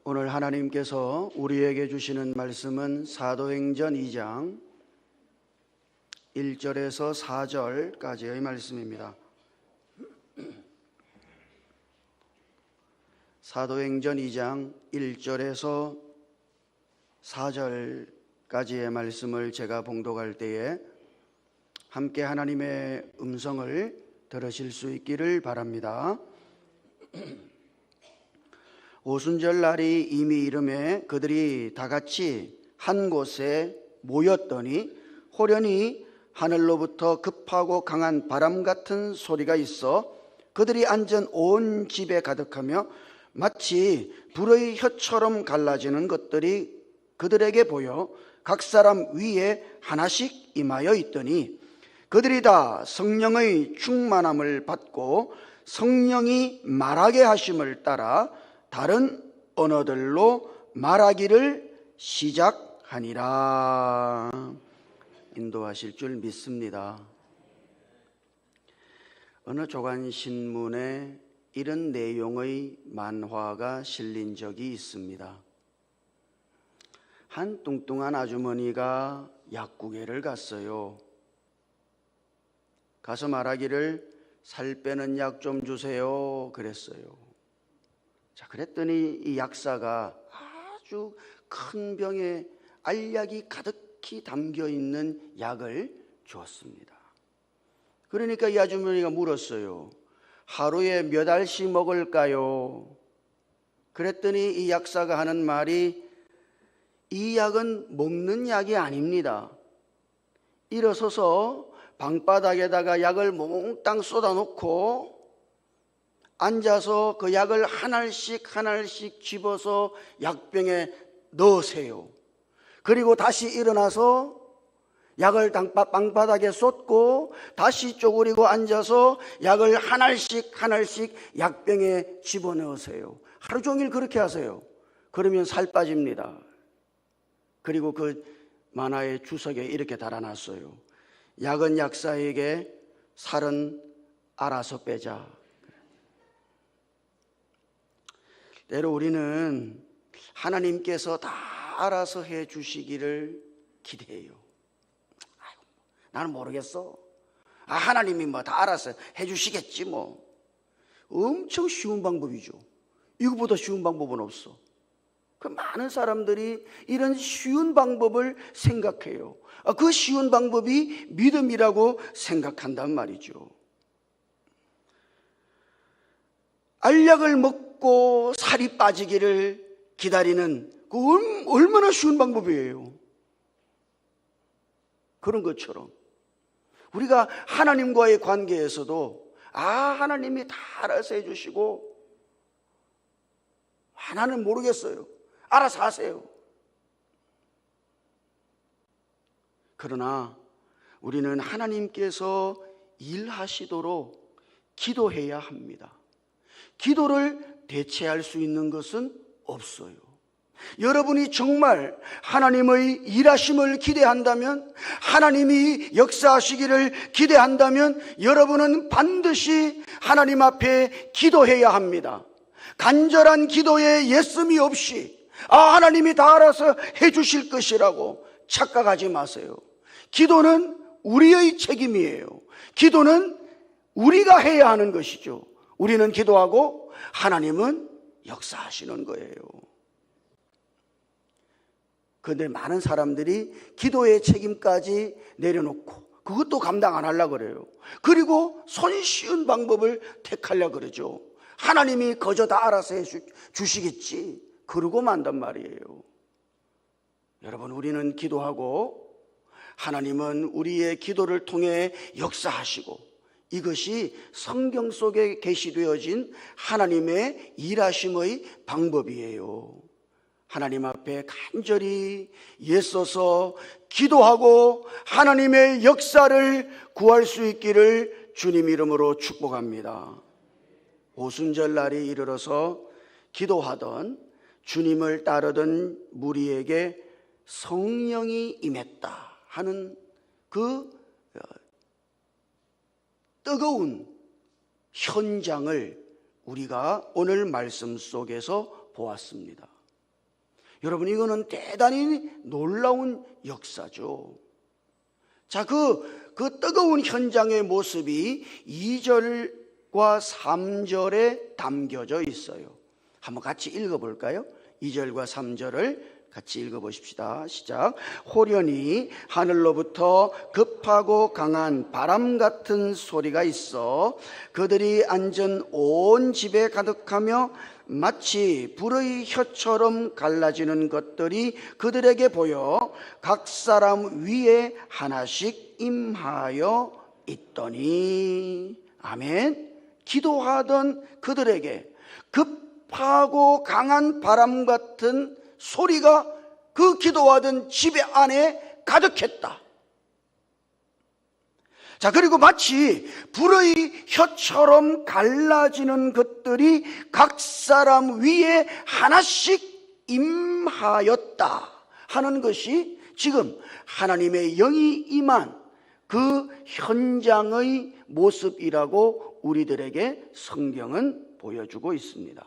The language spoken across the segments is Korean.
오늘 하나님께서 우리에게 주시는 말씀은 사도행전 2장 1절에서 4절까지의 말씀입니다. 사도행전 2장 1절에서 4절까지의 말씀을 제가 봉독할 때에 함께 하나님의 음성을 들으실 수 있기를 바랍니다. 오순절 날이 이미 이름에 그들이 다 같이 한 곳에 모였더니 호련히 하늘로부터 급하고 강한 바람 같은 소리가 있어 그들이 앉은 온 집에 가득하며 마치 불의 혀처럼 갈라지는 것들이 그들에게 보여 각 사람 위에 하나씩 임하여 있더니 그들이 다 성령의 충만함을 받고 성령이 말하게 하심을 따라 다른 언어들로 말하기를 시작하니라. 인도하실 줄 믿습니다. 어느 조간 신문에 이런 내용의 만화가 실린 적이 있습니다. 한 뚱뚱한 아주머니가 약국에를 갔어요. 가서 말하기를 살 빼는 약 좀 주세요 그랬어요. 자, 그랬더니 이 약사가 아주 큰 병에 알약이 가득히 담겨 있는 약을 주었습니다. 그러니까 이 아주머니가 물었어요. 하루에 몇 알씩 먹을까요? 그랬더니 이 약사가 하는 말이 이 약은 먹는 약이 아닙니다. 일어서서 방바닥에다가 약을 몽땅 쏟아놓고 앉아서 그 약을 한 알씩 집어서 약병에 넣으세요. 그리고 다시 일어나서 약을 방바닥에 쏟고 다시 쪼그리고 앉아서 약을 한 알씩 약병에 집어넣으세요. 하루 종일 그렇게 하세요. 그러면 살 빠집니다. 그리고 그 만화의 주석에 이렇게 달아놨어요. 약은 약사에게, 살은 알아서 빼자. 때로 우리는 하나님께서 다 알아서 해 주시기를 기대해요. 아이고, 나는 모르겠어. 하나님이 뭐 다 알아서 해 주시겠지 뭐. 엄청 쉬운 방법이죠. 이거보다 쉬운 방법은 없어. 그 많은 사람들이 이런 쉬운 방법을 생각해요. 그 쉬운 방법이 믿음이라고 생각한단 말이죠. 알약을 먹고 살이 빠지기를 기다리는 그 얼마나 쉬운 방법이에요. 그런 것처럼 우리가 하나님과의 관계에서도 하나님이 다 알아서 해주시고 나는 모르겠어요. 알아서 하세요. 그러나 우리는 하나님께서 일하시도록 기도해야 합니다. 기도를 대체할 수 있는 것은 없어요. 여러분이 정말 하나님의 일하심을 기대한다면, 하나님이 역사하시기를 기대한다면 여러분은 반드시 하나님 앞에 기도해야 합니다. 간절한 기도에 예씀이 없이 하나님이 다 알아서 해주실 것이라고 착각하지 마세요. 기도는 우리의 책임이에요. 기도는 우리가 해야 하는 것이죠. 우리는 기도하고 하나님은 역사하시는 거예요. 그런데 많은 사람들이 기도의 책임까지 내려놓고 그것도 감당 안 하려고 그래요. 그리고 손쉬운 방법을 택하려고 그러죠. 하나님이 거저 다 알아서 해주시겠지 그러고 만단 말이에요. 여러분, 우리는 기도하고 하나님은 우리의 기도를 통해 역사하시고 이것이 성경 속에 계시되어진 하나님의 일하심의 방법이에요. 하나님 앞에 간절히 애써서 기도하고 하나님의 역사를 구할 수 있기를 주님 이름으로 축복합니다. 오순절 날이 이르러서 기도하던 주님을 따르던 무리에게 성령이 임했다 하는 그 뜨거운 현장을 우리가 오늘 말씀 속에서 보았습니다. 여러분, 이거는 대단히 놀라운 역사죠. 자, 그 뜨거운 현장의 모습이 2절과 3절에 담겨져 있어요. 한번 같이 읽어볼까요? 2절과 3절을 같이 읽어보십시다. 시작. 호련히 하늘로부터 급하고 강한 바람 같은 소리가 있어 그들이 앉은 온 집에 가득하며 마치 불의 혀처럼 갈라지는 것들이 그들에게 보여 각 사람 위에 하나씩 임하여 있더니. 아멘. 기도하던 그들에게 급하고 강한 바람 같은 소리가 그 기도하던 집 안에 가득했다. 자, 그리고 마치 불의 혀처럼 갈라지는 것들이 각 사람 위에 하나씩 임하였다 하는 것이 지금 하나님의 영이 임한 그 현장의 모습이라고 우리들에게 성경은 보여주고 있습니다.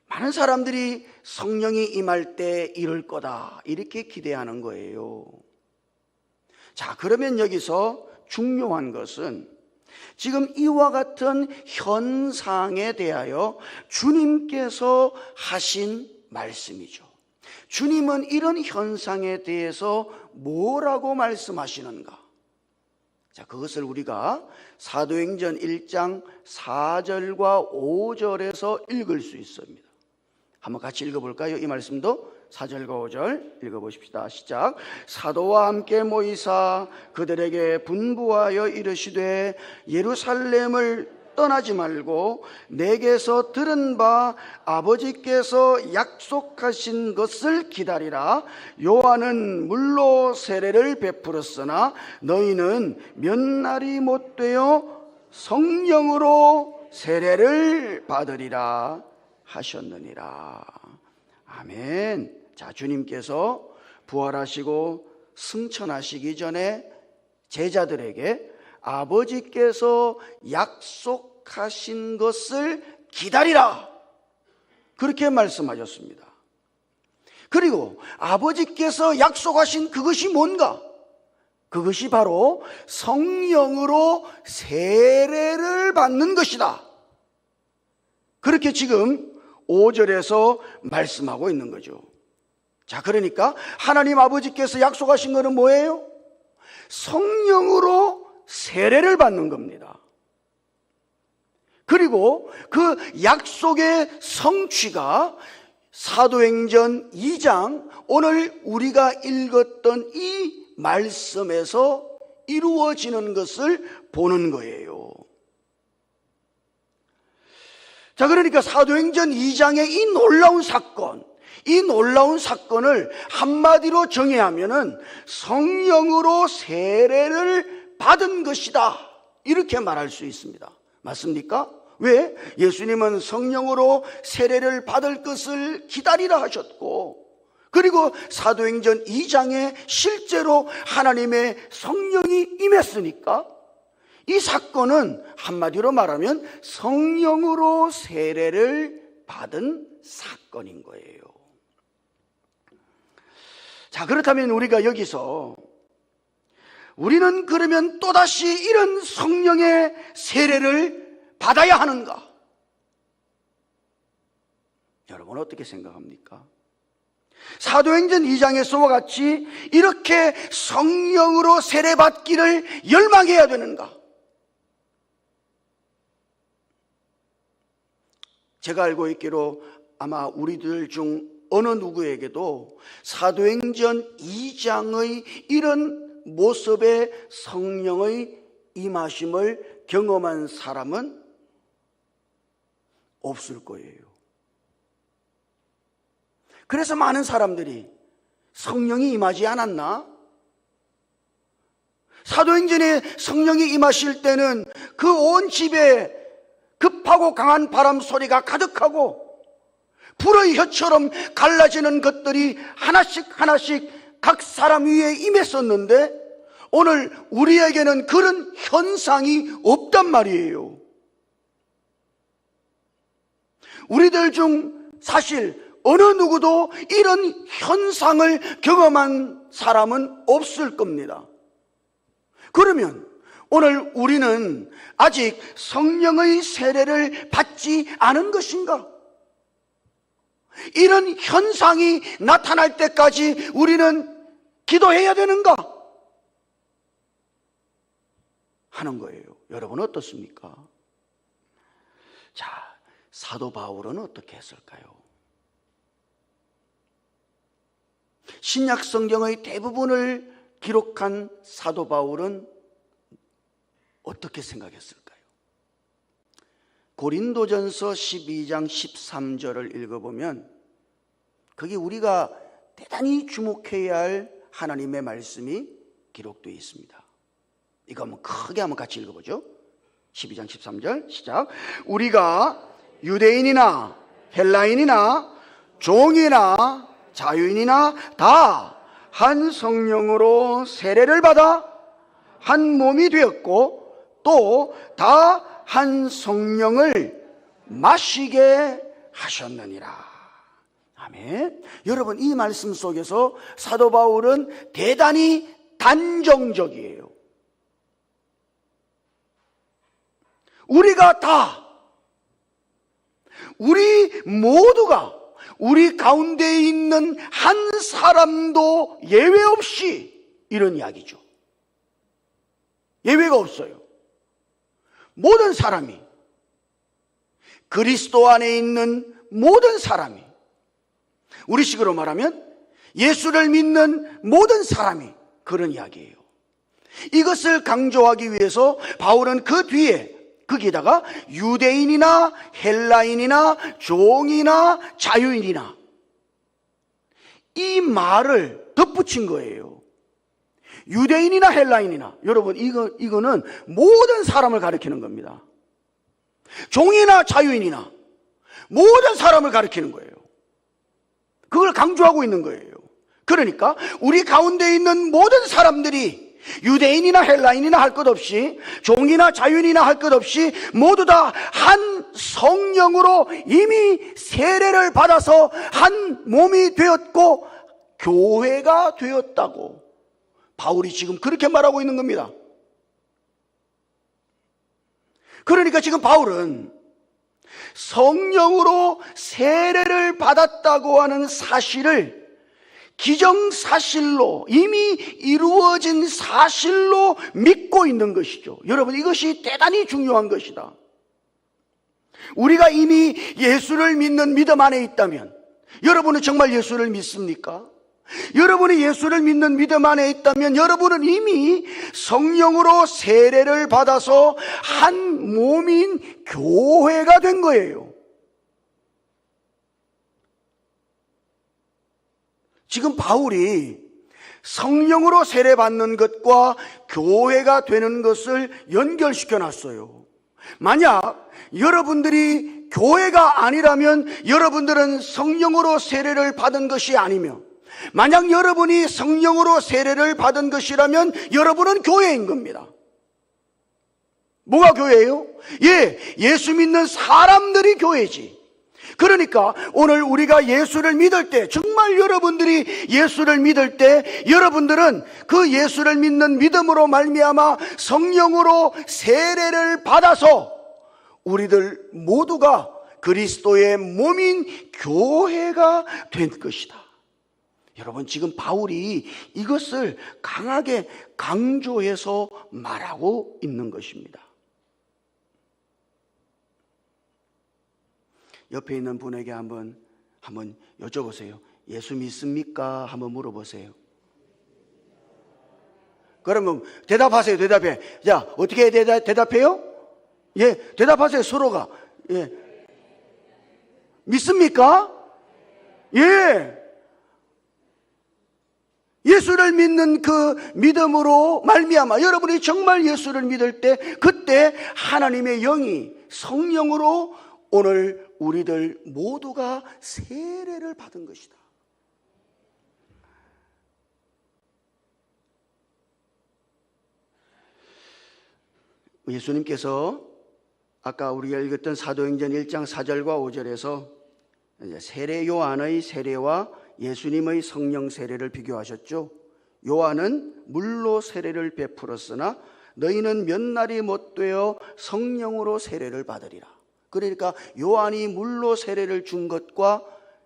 많은 사람들이 성령이 임할 때 이럴 거다 이렇게 기대하는 거예요. 자, 그러면 여기서 중요한 것은 지금 이와 같은 현상에 대하여 주님께서 하신 말씀이죠. 주님은 이런 현상에 대해서 뭐라고 말씀하시는가? 자, 그것을 우리가 사도행전 1장 4절과 5절에서 읽을 수 있습니다. 한번 같이 읽어볼까요? 이 말씀도 4절과 5절 읽어보십시다. 시작. 사도와 함께 모이사 그들에게 분부하여 이르시되 예루살렘을 떠나지 말고 내게서 들은 바 아버지께서 약속하신 것을 기다리라. 요한은 물로 세례를 베풀었으나 너희는 몇 날이 못 되어 성령으로 세례를 받으리라 하셨느니라. 아멘. 자, 주님께서 부활하시고 승천하시기 전에 제자들에게 아버지께서 약속하신 것을 기다리라 그렇게 말씀하셨습니다. 그리고 아버지께서 약속하신 그것이 뭔가? 그것이 바로 성령으로 세례를 받는 것이다. 그렇게 지금 5절에서 말씀하고 있는 거죠. 자, 그러니까 하나님 아버지께서 약속하신 것은 뭐예요? 성령으로 세례를 받는 겁니다. 그리고 그 약속의 성취가 사도행전 2장 오늘 우리가 읽었던 이 말씀에서 이루어지는 것을 보는 거예요. 자, 그러니까 사도행전 2장의 이 놀라운 사건을 한마디로 정의하면은 성령으로 세례를 받은 것이다 이렇게 말할 수 있습니다. 맞습니까? 왜? 예수님은 성령으로 세례를 받을 것을 기다리라 하셨고, 그리고 사도행전 2장에 실제로 하나님의 성령이 임했으니까 이 사건은 한마디로 말하면 성령으로 세례를 받은 사건인 거예요. 자, 그렇다면 우리가 여기서 우리는 그러면 또다시 이런 성령의 세례를 받아야 하는가? 여러분 어떻게 생각합니까? 사도행전 2장에서와 같이 이렇게 성령으로 세례받기를 열망해야 되는가? 제가 알고 있기로 아마 우리들 중 어느 누구에게도 사도행전 2장의 이런 모습의 성령의 임하심을 경험한 사람은 없을 거예요. 그래서 많은 사람들이 성령이 임하지 않았나? 사도행전에 성령이 임하실 때는 그 온 집에 급하고 강한 바람 소리가 가득하고 불의 혀처럼 갈라지는 것들이 하나씩 각 사람 위에 임했었는데 오늘 우리에게는 그런 현상이 없단 말이에요. 우리들 중 사실 어느 누구도 이런 현상을 경험한 사람은 없을 겁니다. 그러면 오늘 우리는 아직 성령의 세례를 받지 않은 것인가? 이런 현상이 나타날 때까지 우리는 기도해야 되는가? 하는 거예요. 여러분 어떻습니까? 자, 사도 바울은 어떻게 했을까요? 신약 성경의 대부분을 기록한 사도 바울은 어떻게 생각했을까요? 고린도전서 12장 13절을 읽어보면 거기 우리가 대단히 주목해야 할 하나님의 말씀이 기록되어 있습니다. 이거 한번 크게 한번 같이 읽어보죠. 12장 13절 시작. 우리가 유대인이나 헬라인이나 종이나 자유인이나 다 한 성령으로 세례를 받아 한 몸이 되었고 또 다 한 성령을 마시게 하셨느니라. 아멘. 여러분, 이 말씀 속에서 사도 바울은 대단히 단정적이에요. 우리가 다, 우리 모두가, 우리 가운데 있는 한 사람도 예외 없이 이런 이야기죠. 예외가 없어요. 모든 사람이, 그리스도 안에 있는 모든 사람이, 우리식으로 말하면 예수를 믿는 모든 사람이 그런 이야기예요. 이것을 강조하기 위해서 바울은 그 뒤에 거기다가 유대인이나 헬라인이나 종이나 자유인이나 이 말을 덧붙인 거예요. 유대인이나 헬라인이나, 여러분 이거는 모든 사람을 가리키는 겁니다. 종이나 자유인이나 모든 사람을 가리키는 거예요. 그걸 강조하고 있는 거예요. 그러니까 우리 가운데 있는 모든 사람들이 유대인이나 헬라인이나 할 것 없이, 종이나 자유인이나 할 것 없이 모두 다 한 성령으로 이미 세례를 받아서 한 몸이 되었고 교회가 되었다고 바울이 지금 그렇게 말하고 있는 겁니다. 그러니까 지금 바울은 성령으로 세례를 받았다고 하는 사실을 기정사실로, 이미 이루어진 사실로 믿고 있는 것이죠. 여러분, 이것이 대단히 중요한 것이다. 우리가 이미 예수를 믿는 믿음 안에 있다면, 여러분은 정말 예수를 믿습니까? 여러분이 예수를 믿는 믿음 안에 있다면 여러분은 이미 성령으로 세례를 받아서 한 몸인 교회가 된 거예요. 지금 바울이 성령으로 세례받는 것과 교회가 되는 것을 연결시켜 놨어요. 만약 여러분들이 교회가 아니라면 여러분들은 성령으로 세례를 받은 것이 아니며, 만약 여러분이 성령으로 세례를 받은 것이라면 여러분은 교회인 겁니다. 뭐가 교회예요? 예수 믿는 사람들이 교회지. 그러니까 오늘 우리가 예수를 믿을 때, 정말 여러분들이 예수를 믿을 때 여러분들은 그 예수를 믿는 믿음으로 말미암아 성령으로 세례를 받아서 우리들 모두가 그리스도의 몸인 교회가 된 것이다. 여러분, 지금 바울이 이것을 강하게 강조해서 말하고 있는 것입니다. 옆에 있는 분에게 한번 여쭤보세요. 예수 믿습니까? 한번 물어보세요. 그러면 대답하세요. 대답해. 자, 어떻게 대답해요? 예, 대답하세요. 서로가. 예. 믿습니까? 예. 예수를 믿는 그 믿음으로 말미암아 여러분이 정말 예수를 믿을 때, 그때 하나님의 영이 성령으로 오늘 우리들 모두가 세례를 받은 것이다. 예수님께서 아까 우리가 읽었던 사도행전 1장 4절과 5절에서 세례 요한의 세례와 예수님의 성령 세례를 비교하셨죠. 요한은 물로 세례를 베풀었으나 너희는 몇 날이 못되어 성령으로 세례를 받으리라. 그러니까 요한이 물로 세례를 준 것과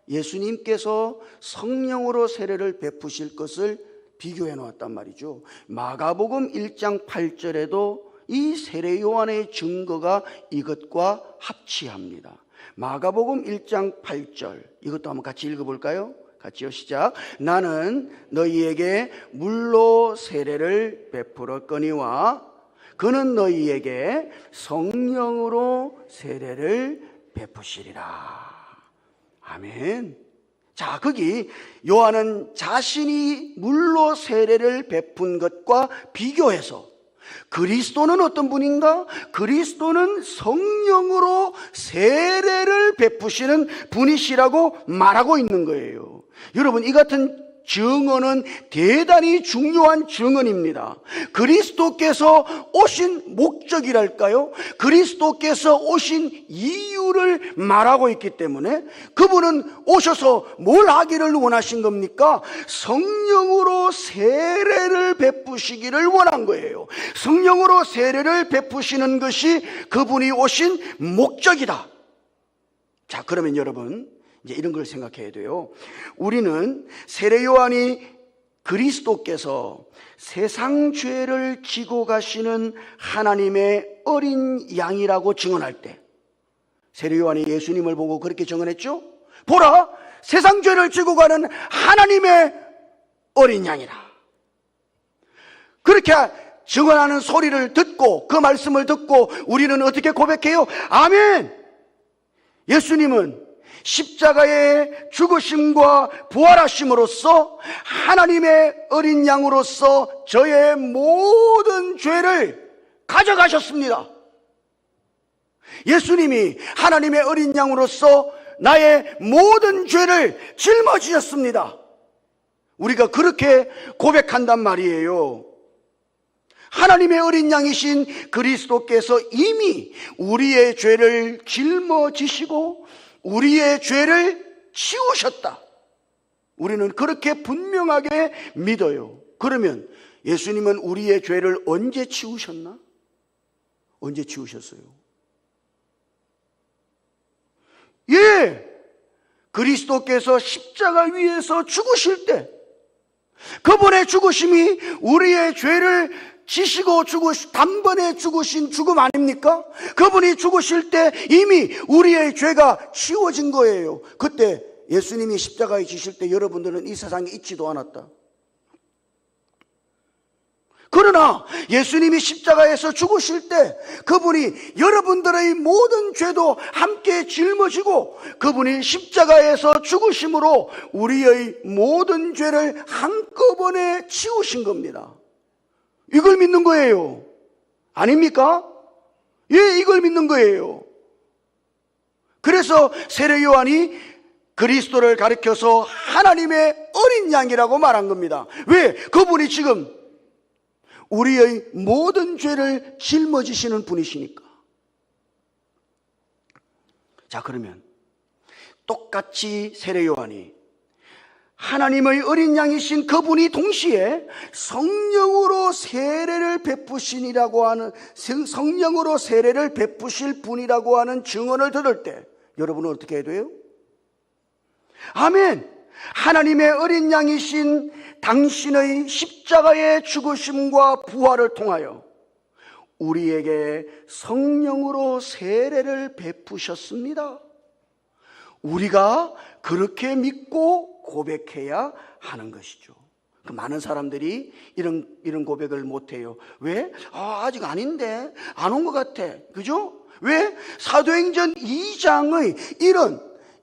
예수님께서 성령으로 세례를 베푸실 것을 비교해 놓았단 말이죠. 마가복음 1장 8절에도 이 세례 요한의 증거가 이것과 합치합니다. 마가복음 1장 8절, 이것도 한번 같이 읽어볼까요? 같이요, 시작. 나는 너희에게 물로 세례를 베풀었거니와 그는 너희에게 성령으로 세례를 베푸시리라. 아멘. 자, 거기 요한은 자신이 물로 세례를 베푼 것과 비교해서 그리스도는 어떤 분인가? 그리스도는 성령으로 세례를 베푸시는 분이시라고 말하고 있는 거예요. 여러분, 이 같은 증언은 대단히 중요한 증언입니다. 그리스도께서 오신 목적이랄까요? 그리스도께서 오신 이유를 말하고 있기 때문에 그분은 오셔서 뭘 하기를 원하신 겁니까? 성령으로 세례를 베푸시기를 원한 거예요. 성령으로 세례를 베푸시는 것이 그분이 오신 목적이다. 자, 그러면 여러분, 이제 이런 걸 생각해야 돼요. 우리는 세례 요한이 그리스도께서 세상 죄를 지고 가시는 하나님의 어린 양이라고 증언할 때, 세례 요한이 예수님을 보고 그렇게 증언했죠. 보라, 세상 죄를 지고 가는 하나님의 어린 양이라. 그렇게 증언하는 소리를 듣고, 그 말씀을 듣고 우리는 어떻게 고백해요? 아멘! 예수님은 십자가의 죽으심과 부활하심으로써 하나님의 어린 양으로서 저의 모든 죄를 가져가셨습니다. 예수님이 하나님의 어린 양으로서 나의 모든 죄를 짊어지셨습니다. 우리가 그렇게 고백한단 말이에요. 하나님의 어린 양이신 그리스도께서 이미 우리의 죄를 짊어지시고 우리의 죄를 치우셨다. 우리는 그렇게 분명하게 믿어요. 그러면 예수님은 우리의 죄를 언제 치우셨나? 언제 치우셨어요? 예! 그리스도께서 십자가 위에서 죽으실 때, 그분의 죽으심이 우리의 죄를 지시고 단번에 죽으신 죽음 아닙니까? 그분이 죽으실 때 이미 우리의 죄가 치워진 거예요. 그때 예수님이 십자가에 지실 때 여러분들은 이 세상에 있지도 않았다. 그러나 예수님이 십자가에서 죽으실 때 그분이 여러분들의 모든 죄도 함께 짊어지고 그분이 십자가에서 죽으심으로 우리의 모든 죄를 한꺼번에 치우신 겁니다. 이걸 믿는 거예요. 아닙니까? 예, 이걸 믿는 거예요. 그래서 세례 요한이 그리스도를 가리켜서 하나님의 어린 양이라고 말한 겁니다. 왜? 그분이 지금 우리의 모든 죄를 짊어지시는 분이시니까. 자, 그러면 똑같이 세례 요한이 하나님의 어린 양이신 그분이 동시에 성령으로 세례를 베푸신이라고 하는, 성령으로 세례를 베푸실 분이라고 하는 증언을 들을 때 여러분은 어떻게 해야 돼요? 아멘! 하나님의 어린 양이신 당신의 십자가의 죽으심과 부활을 통하여 우리에게 성령으로 세례를 베푸셨습니다. 우리가 그렇게 믿고 고백해야 하는 것이죠. 많은 사람들이 이런 고백을 못해요. 왜? 아직 아닌데, 안 온 것 같아. 그죠? 왜? 사도행전 2장의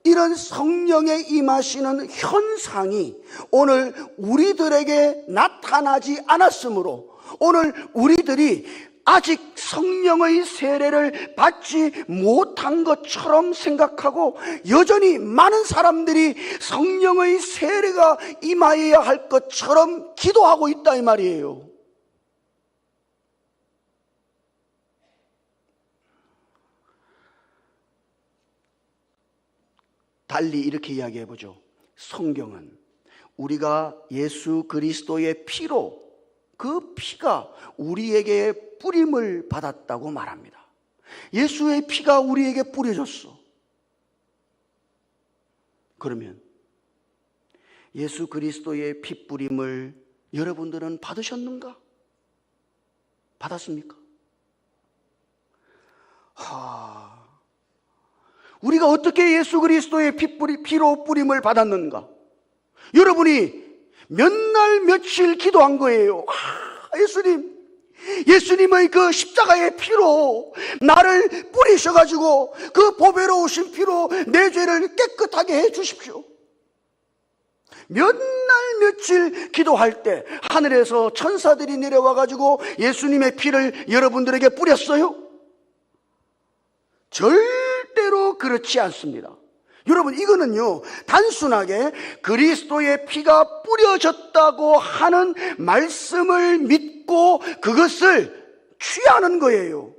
이런 성령의 임하시는 현상이 오늘 우리들에게 나타나지 않았으므로 오늘 우리들이 아직 성령의 세례를 받지 못한 것처럼 생각하고 여전히 많은 사람들이 성령의 세례가 임하여야 할 것처럼 기도하고 있다 이 말이에요. 달리 이렇게 이야기해 보죠. 성경은 우리가 예수 그리스도의 피로, 그 피가 우리에게 뿌림을 받았다고 말합니다. 예수의 피가 우리에게 뿌려졌어. 그러면 예수 그리스도의 피 뿌림을 여러분들은 받으셨는가? 받았습니까? 우리가 어떻게 예수 그리스도의 피로 뿌림을 받았는가? 여러분이 몇 날 며칠 기도한 거예요. 예수님의 그 십자가의 피로 나를 뿌리셔가지고 그 보배로우신 피로 내 죄를 깨끗하게 해 주십시오. 몇 날 며칠 기도할 때 하늘에서 천사들이 내려와가지고 예수님의 피를 여러분들에게 뿌렸어요? 절대로 그렇지 않습니다. 여러분, 이거는요, 단순하게 그리스도의 피가 뿌려졌다고 하는 말씀을 믿고 그것을 취하는 거예요.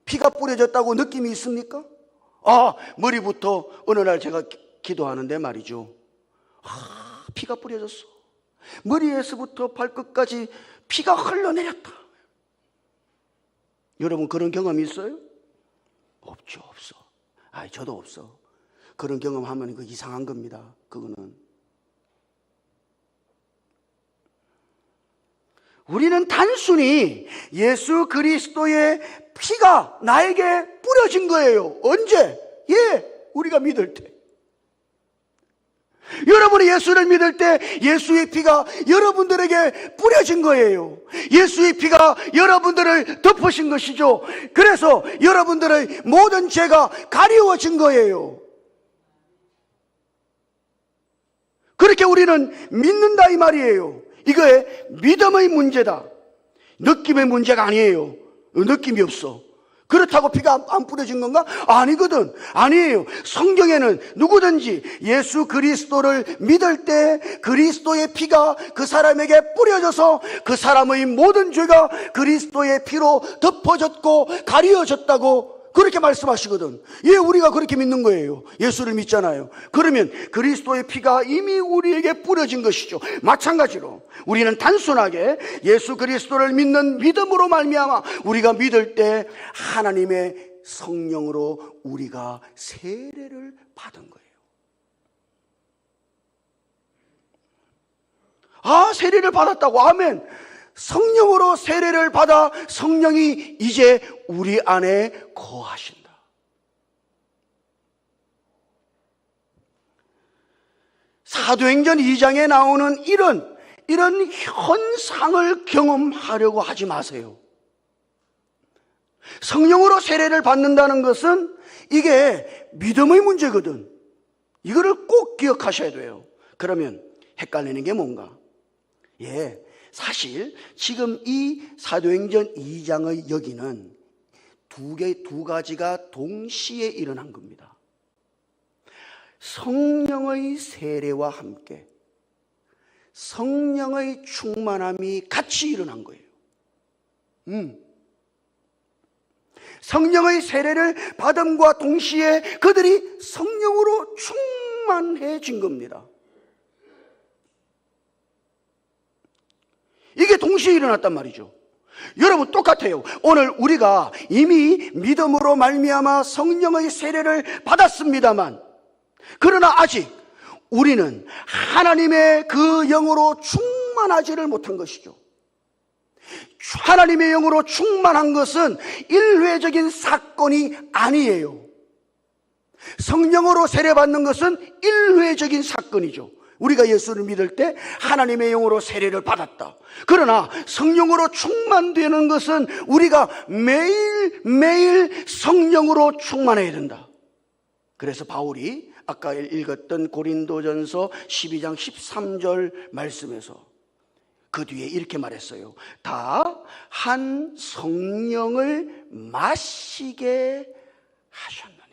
피가 뿌려졌다고 느낌이 있습니까? 머리부터 어느 날 제가 기도하는데 말이죠, 피가 뿌려졌어. 머리에서부터 발끝까지 피가 흘러내렸다. 여러분, 그런 경험이 있어요? 없죠, 없어. 저도 없어. 그런 경험하면 그 이상한 겁니다. 그거는. 우리는 단순히 예수 그리스도의 피가 나에게 뿌려진 거예요. 언제? 우리가 믿을 때. 여러분이 예수를 믿을 때 예수의 피가 여러분들에게 뿌려진 거예요. 예수의 피가 여러분들을 덮으신 것이죠. 그래서 여러분들의 모든 죄가 가리워진 거예요. 그렇게 우리는 믿는다 이 말이에요. 이거의 믿음의 문제다. 느낌의 문제가 아니에요. 느낌이 없어. 그렇다고 피가 안 뿌려진 건가? 아니거든. 아니에요. 성경에는 누구든지 예수 그리스도를 믿을 때 그리스도의 피가 그 사람에게 뿌려져서 그 사람의 모든 죄가 그리스도의 피로 덮어졌고 가리워졌다고 그렇게 말씀하시거든. 우리가 그렇게 믿는 거예요. 예수를 믿잖아요. 그러면 그리스도의 피가 이미 우리에게 뿌려진 것이죠. 마찬가지로 우리는 단순하게 예수 그리스도를 믿는 믿음으로 말미암아 우리가 믿을 때 하나님의 성령으로 우리가 세례를 받은 거예요. 세례를 받았다고. 아멘. 성령으로 세례를 받아 성령이 이제 우리 안에 거하신다. 사도행전 2장에 나오는 이런 현상을 경험하려고 하지 마세요. 성령으로 세례를 받는다는 것은 이게 믿음의 문제거든. 이거를 꼭 기억하셔야 돼요. 그러면 헷갈리는 게 뭔가? 사실 지금 이 사도행전 2장의 여기는 두 가지가 동시에 일어난 겁니다. 성령의 세례와 함께 성령의 충만함이 같이 일어난 거예요. 성령의 세례를 받음과 동시에 그들이 성령으로 충만해진 겁니다. 이게 동시에 일어났단 말이죠. 여러분, 똑같아요. 오늘 우리가 이미 믿음으로 말미암아 성령의 세례를 받았습니다만, 그러나 아직 우리는 하나님의 그 영으로 충만하지를 못한 것이죠. 하나님의 영으로 충만한 것은 일회적인 사건이 아니에요. 성령으로 세례받는 것은 일회적인 사건이죠. 우리가 예수를 믿을 때 하나님의 영으로 세례를 받았다. 그러나 성령으로 충만되는 것은 우리가 매일매일 성령으로 충만해야 된다. 그래서 바울이 아까 읽었던 고린도전서 12장 13절 말씀에서 그 뒤에 이렇게 말했어요. 다 한 성령을 마시게 하셨느니라.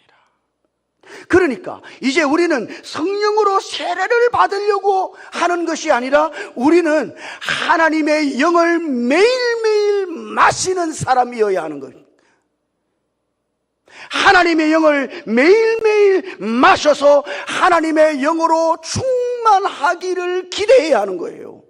그러니까 이제 우리는 성령으로 세례를 받으려고 하는 것이 아니라 우리는 하나님의 영을 매일매일 마시는 사람이어야 하는 겁니다. 하나님의 영을 매일매일 매일매일 마셔서 하나님의 영으로 충만하기를 기대해야 하는 거예요.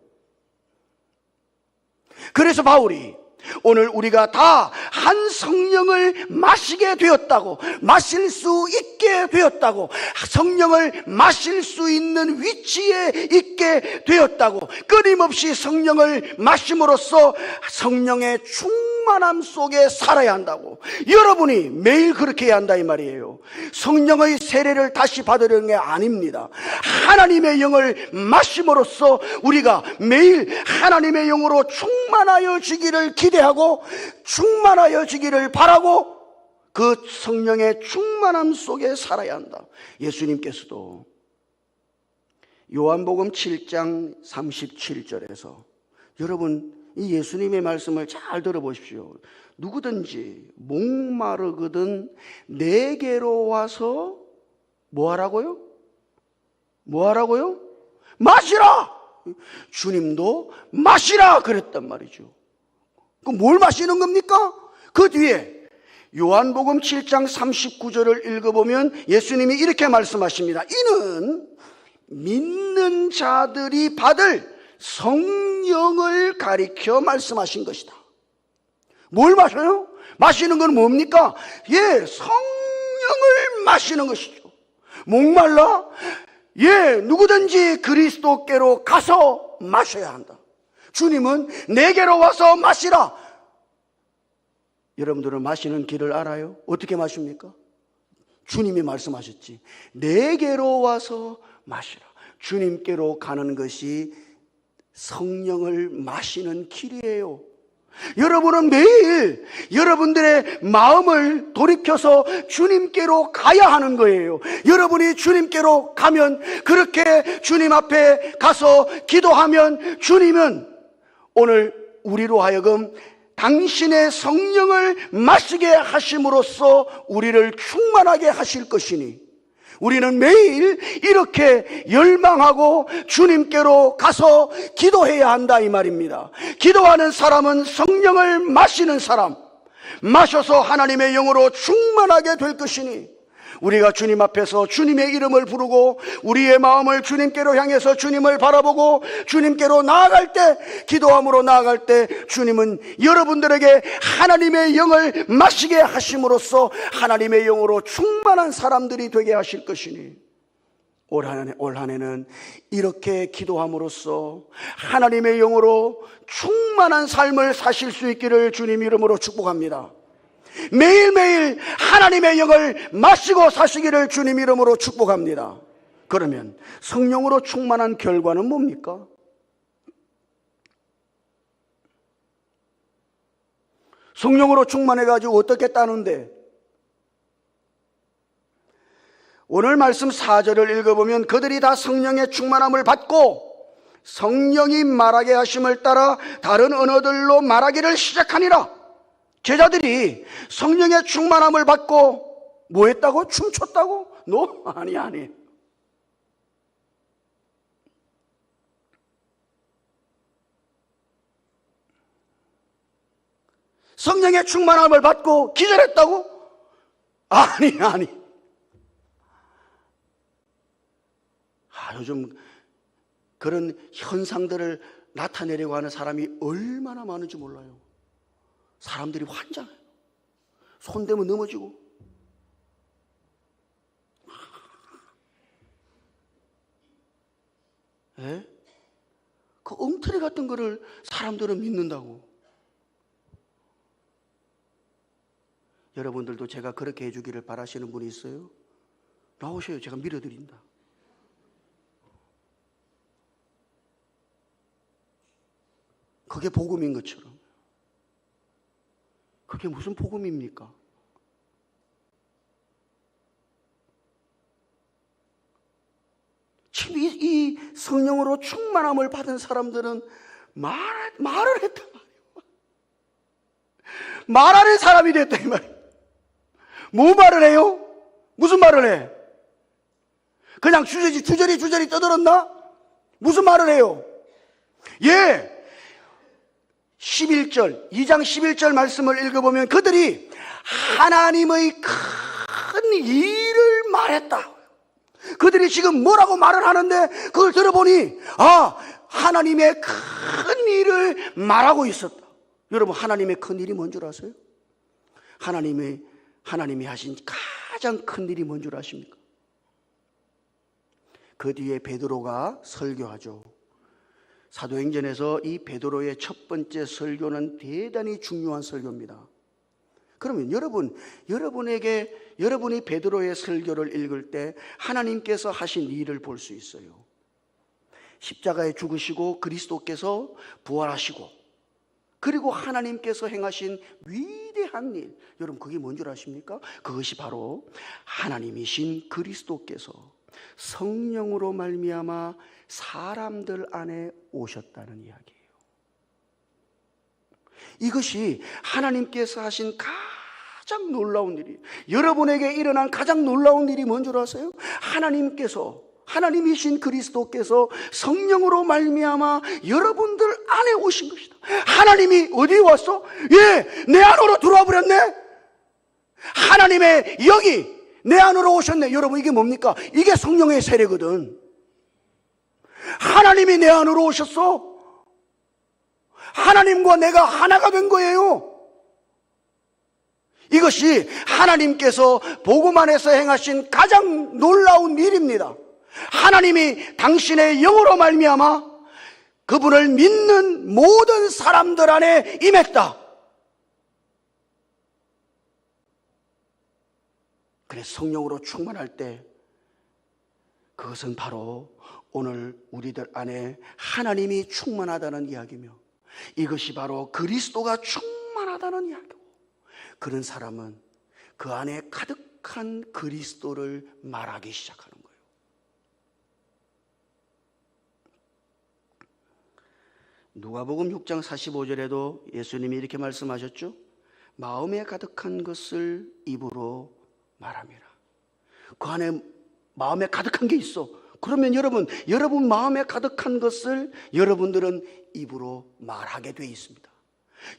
그래서 바울이 오늘 우리가 다 한 성령을 마시게 되었다고, 마실 수 있게 되었다고, 성령을 마실 수 있는 위치에 있게 되었다고, 끊임없이 성령을 마심으로써 성령의 충만함 속에 살아야 한다고, 여러분이 매일 그렇게 해야 한다 이 말이에요. 성령의 세례를 다시 받으려는 게 아닙니다. 하나님의 영을 마심으로써 우리가 매일 하나님의 영으로 충만하여 지기를 기대하고 충만하여 지기를 바라고 그 성령의 충만함 속에 살아야 한다. 예수님께서도 요한복음 7장 37절에서, 여러분 이 예수님의 말씀을 잘 들어보십시오. 누구든지 목마르거든 내게로 와서 뭐 하라고요? 뭐 하라고요? 마시라! 주님도 마시라 그랬단 말이죠. 그럼 뭘 마시는 겁니까? 그 뒤에 요한복음 7장 39절을 읽어보면 예수님이 이렇게 말씀하십니다. 이는 믿는 자들이 받을 성령을 가리켜 말씀하신 것이다. 뭘 마셔요? 마시는 건 뭡니까? 예, 성령을 마시는 것이죠. 목말라? 예, 누구든지 그리스도께로 가서 마셔야 한다. 주님은 내게로 와서 마시라. 여러분들은 마시는 길을 알아요? 어떻게 마십니까? 주님이 말씀하셨지. 내게로 와서 마시라. 주님께로 가는 것이 성령을 마시는 길이에요. 여러분은 매일 여러분들의 마음을 돌이켜서 주님께로 가야 하는 거예요. 여러분이 주님께로 가면, 그렇게 주님 앞에 가서 기도하면 주님은 오늘 우리로 하여금 당신의 성령을 마시게 하심으로써 우리를 충만하게 하실 것이니, 우리는 매일 이렇게 열망하고 주님께로 가서 기도해야 한다 이 말입니다. 기도하는 사람은 성령을 마시는 사람, 마셔서 하나님의 영으로 충만하게 될 것이니, 우리가 주님 앞에서 주님의 이름을 부르고 우리의 마음을 주님께로 향해서 주님을 바라보고 주님께로 나아갈 때, 기도함으로 나아갈 때 주님은 여러분들에게 하나님의 영을 마시게 하심으로써 하나님의 영으로 충만한 사람들이 되게 하실 것이니, 올 한 해는 이렇게 기도함으로써 하나님의 영으로 충만한 삶을 사실 수 있기를 주님 이름으로 축복합니다. 매일매일 하나님의 영을 마시고 사시기를 주님 이름으로 축복합니다. 그러면 성령으로 충만한 결과는 뭡니까? 성령으로 충만해가지고 어떻게 따는데? 오늘 말씀 4절을 읽어보면 그들이 다 성령의 충만함을 받고 성령이 말하게 하심을 따라 다른 언어들로 말하기를 시작하니라. 제자들이 성령의 충만함을 받고 뭐 했다고? 춤췄다고? 아니. 성령의 충만함을 받고 기절했다고? 아니. 요즘 그런 현상들을 나타내려고 하는 사람이 얼마나 많은지 몰라요. 사람들이 환장해요. 손대면 넘어지고. 예? 그 엉터리 같은 거를 사람들은 믿는다고. 여러분들도 제가 그렇게 해주기를 바라시는 분이 있어요? 나오셔요. 제가 밀어드린다. 그게 복음인 것처럼. 그게 무슨 복음입니까? 지금 이 성령으로 충만함을 받은 사람들은 말을 했단 말이에요. 말하는 사람이 됐다 이 말이에요. 뭐 말을 해요? 무슨 말을 해? 그냥 주저리 떠들었나? 무슨 말을 해요? 예, 11절, 2장 11절 말씀을 읽어보면 그들이 하나님의 큰 일을 말했다. 그들이 지금 뭐라고 말을 하는데 그걸 들어보니 하나님의 큰 일을 말하고 있었다. 여러분, 하나님의 큰 일이 뭔 줄 아세요? 하나님이 하신 가장 큰 일이 뭔 줄 아십니까? 그 뒤에 베드로가 설교하죠. 사도행전에서 이 베드로의 첫 번째 설교는 대단히 중요한 설교입니다. 그러면 여러분이 베드로의 설교를 읽을 때 하나님께서 하신 일을 볼 수 있어요. 십자가에 죽으시고 그리스도께서 부활하시고, 그리고 하나님께서 행하신 위대한 일, 여러분 그게 뭔 줄 아십니까? 그것이 바로 하나님이신 그리스도께서 성령으로 말미암아 사람들 안에 오셨다는 이야기예요. 이것이 하나님께서 하신 가장 놀라운 일이에요. 여러분에게 일어난 가장 놀라운 일이 뭔 줄 아세요? 하나님이신 그리스도께서 성령으로 말미암아 여러분들 안에 오신 것이다. 하나님이 어디에 왔어? 내 안으로 들어와 버렸네. 하나님의 영이 내 안으로 오셨네. 여러분, 이게 뭡니까? 이게 성령의 세례거든. 하나님이 내 안으로 오셨어. 하나님과 내가 하나가 된 거예요. 이것이 하나님께서 복음 안에서 행하신 가장 놀라운 일입니다. 하나님이 당신의 영으로 말미암아 그분을 믿는 모든 사람들 안에 임했다. 그래서 성령으로 충만할 때 그것은 바로 오늘 우리들 안에 하나님이 충만하다는 이야기며, 이것이 바로 그리스도가 충만하다는 이야기고, 그런 사람은 그 안에 가득한 그리스도를 말하기 시작하는 거예요. 누가복음 6장 45절에도 예수님이 이렇게 말씀하셨죠. 마음에 가득한 것을 입으로 말함이라. 그 안에 마음에 가득한 게 있어. 그러면 여러분 마음에 가득한 것을 여러분들은 입으로 말하게 돼 있습니다.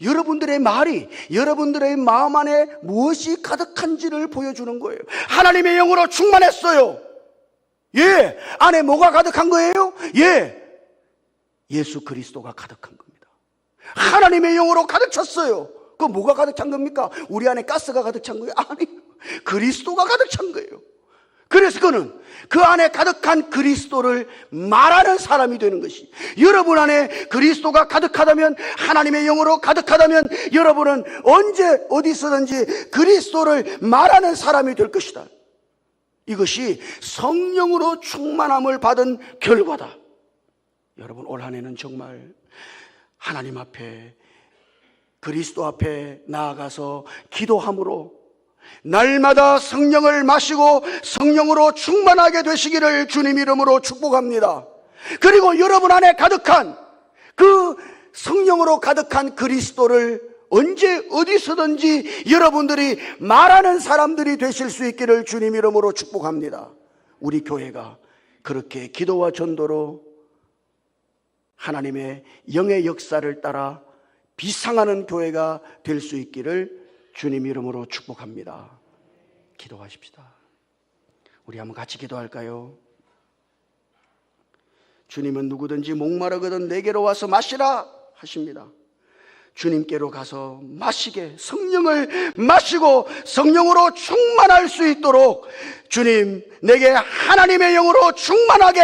여러분들의 말이 여러분들의 마음 안에 무엇이 가득한지를 보여주는 거예요. 하나님의 영으로 충만했어요. 안에 뭐가 가득한 거예요? 예수 그리스도가 가득한 겁니다. 하나님의 영으로 가득 찼어요. 그 뭐가 가득 찬 겁니까? 우리 안에 가스가 가득 찬 거예요? 아니, 그리스도가 가득 찬 거예요. 그래서 그는 그 안에 가득한 그리스도를 말하는 사람이 되는 것이, 여러분 안에 그리스도가 가득하다면, 하나님의 영으로 가득하다면 여러분은 언제 어디서든지 그리스도를 말하는 사람이 될 것이다. 이것이 성령으로 충만함을 받은 결과다. 여러분, 올 한 해는 정말 하나님 앞에, 그리스도 앞에 나아가서 기도함으로 날마다 성령을 마시고 성령으로 충만하게 되시기를 주님 이름으로 축복합니다. 그리고 여러분 안에 가득한 그 성령으로 가득한 그리스도를 언제 어디서든지 여러분들이 말하는 사람들이 되실 수 있기를 주님 이름으로 축복합니다. 우리 교회가 그렇게 기도와 전도로 하나님의 영의 역사를 따라 비상하는 교회가 될 수 있기를 주님 이름으로 축복합니다. 기도하십시다. 우리 한번 같이 기도할까요? 주님은 누구든지 목마르거든 내게로 와서 마시라 하십니다. 주님께로 가서 마시게, 성령을 마시고 성령으로 충만할 수 있도록 주님, 내게 하나님의 영으로 충만하게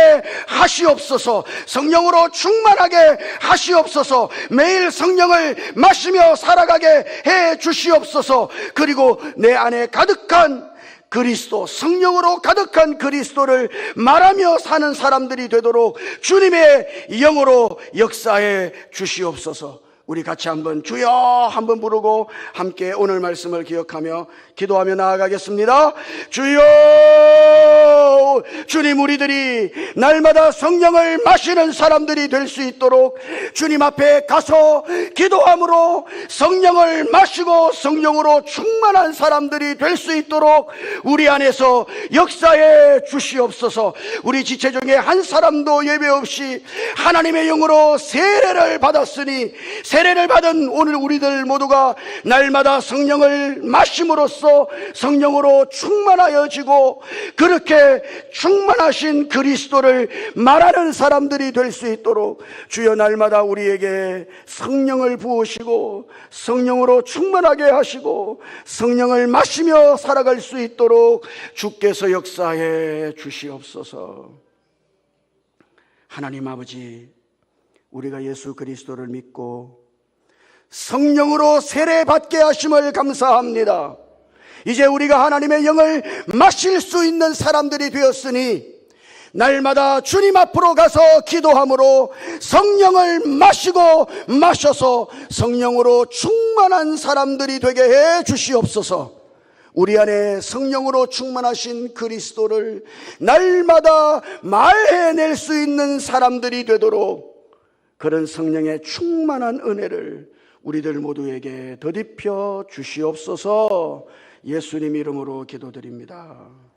하시옵소서. 성령으로 충만하게 하시옵소서. 매일 성령을 마시며 살아가게 해 주시옵소서. 그리고 내 안에 가득한 그리스도, 성령으로 가득한 그리스도를 말하며 사는 사람들이 되도록 주님의 영으로 역사해 주시옵소서. 우리 같이 한번 주여 한번 부르고 함께 오늘 말씀을 기억하며 기도하며 나아가겠습니다. 주여 날마다 주님 우리들이 날마다 성령을 마시는 사람들이 될 수 있도록 주님 앞에 가서 기도함으로 성령을 마시고 성령으로 충만한 사람들이 될 수 있도록 우리 안에서 역사해 주시옵소서. 우리 지체 중에 한 사람도 예외 없이 하나님의 영으로 세례를 받았으니 세례를 받은 오늘 우리들 모두가 날마다 성령을 마심으로써 성령으로 충만하여지고 그렇게 충만하신 그리스도를 말하는 사람들이 될 수 있도록 주여 날마다 우리에게 성령을 부으시고 성령으로 충만하게 하시고 성령을 마시며 살아갈 수 있도록 주께서 역사해 주시옵소서. 하나님 아버지, 우리가 예수 그리스도를 믿고 성령으로 세례받게 하심을 감사합니다. 이제 우리가 하나님의 영을 마실 수 있는 사람들이 되었으니 날마다 주님 앞으로 가서 기도함으로 성령을 마시고 마셔서 성령으로 충만한 사람들이 되게 해 주시옵소서. 우리 안에 성령으로 충만하신 그리스도를 날마다 말해낼 수 있는 사람들이 되도록 그런 성령의 충만한 은혜를 우리들 모두에게 더딥혀 주시옵소서. 예수님 이름으로 기도드립니다.